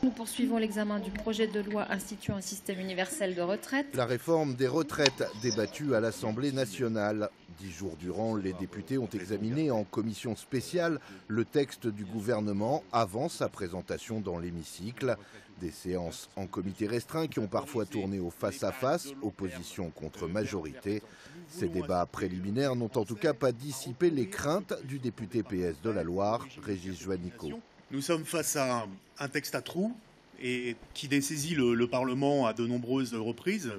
Nous poursuivons l'examen du projet de loi instituant un système universel de retraite. La réforme des retraites débattue à l'Assemblée nationale. 10 jours durant, les députés ont examiné en commission spéciale le texte du gouvernement avant sa présentation dans l'hémicycle. Des séances en comité restreint qui ont parfois tourné au face-à-face, opposition contre majorité. Ces débats préliminaires n'ont en tout cas pas dissipé les craintes du député PS de la Loire, Régis Juanico. Nous sommes face à un texte à trous et qui dessaisit le Parlement à de nombreuses reprises.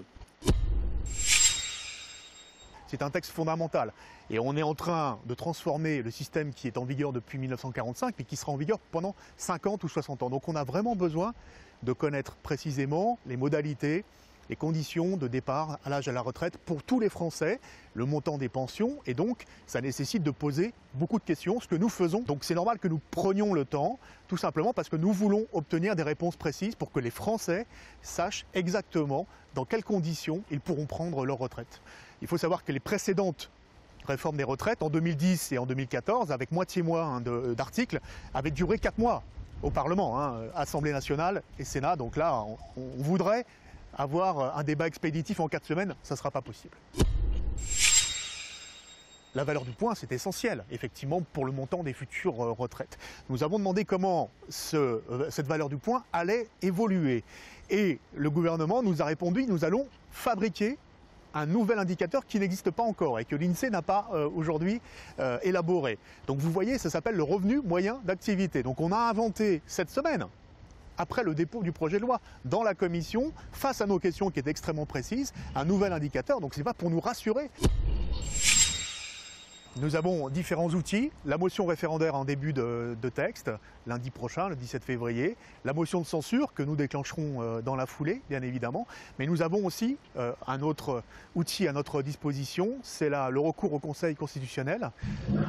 C'est un texte fondamental et on est en train de transformer le système qui est en vigueur depuis 1945 mais qui sera en vigueur pendant 50 ou 60 ans. Donc on a vraiment besoin de connaître précisément les modalités, les conditions de départ à l'âge à la retraite pour tous les Français, le montant des pensions, et donc ça nécessite de poser beaucoup de questions, ce que nous faisons. Donc c'est normal que nous prenions le temps, tout simplement parce que nous voulons obtenir des réponses précises pour que les Français sachent exactement dans quelles conditions ils pourront prendre leur retraite. Il faut savoir que les précédentes réformes des retraites, en 2010 et en 2014, avec moitié-mois d'articles, avaient duré 4 mois au Parlement, Assemblée nationale et Sénat. Donc là, on voudrait avoir un débat expéditif en 4 semaines, ça ne sera pas possible. La valeur du point, c'est essentiel, effectivement, pour le montant des futures retraites. Nous avons demandé comment cette valeur du point allait évoluer. Et le gouvernement nous a répondu, nous allons fabriquer un nouvel indicateur qui n'existe pas encore et que l'INSEE n'a pas aujourd'hui élaboré. Donc vous voyez, ça s'appelle le revenu moyen d'activité. Donc on a inventé cette semaine, après le dépôt du projet de loi, dans la commission, face à nos questions qui étaient extrêmement précises, un nouvel indicateur. Donc ce n'est pas pour nous rassurer. Nous avons différents outils, la motion référendaire en début de texte, lundi prochain, le 17 février, la motion de censure que nous déclencherons dans la foulée, bien évidemment, mais nous avons aussi un autre outil à notre disposition, c'est le recours au Conseil constitutionnel,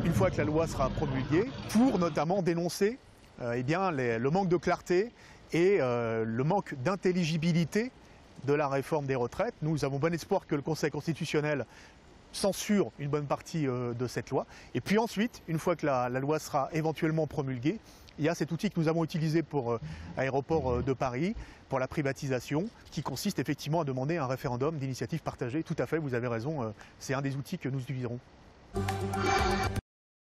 une fois que la loi sera promulguée, pour notamment dénoncer le manque de clarté et le manque d'intelligibilité de la réforme des retraites. Nous avons bon espoir que le Conseil constitutionnel censure une bonne partie de cette loi. Et puis ensuite, une fois que la loi sera éventuellement promulguée, il y a cet outil que nous avons utilisé pour Aéroports de Paris, pour la privatisation, qui consiste effectivement à demander un référendum d'initiative partagée. Tout à fait, vous avez raison, c'est un des outils que nous utiliserons.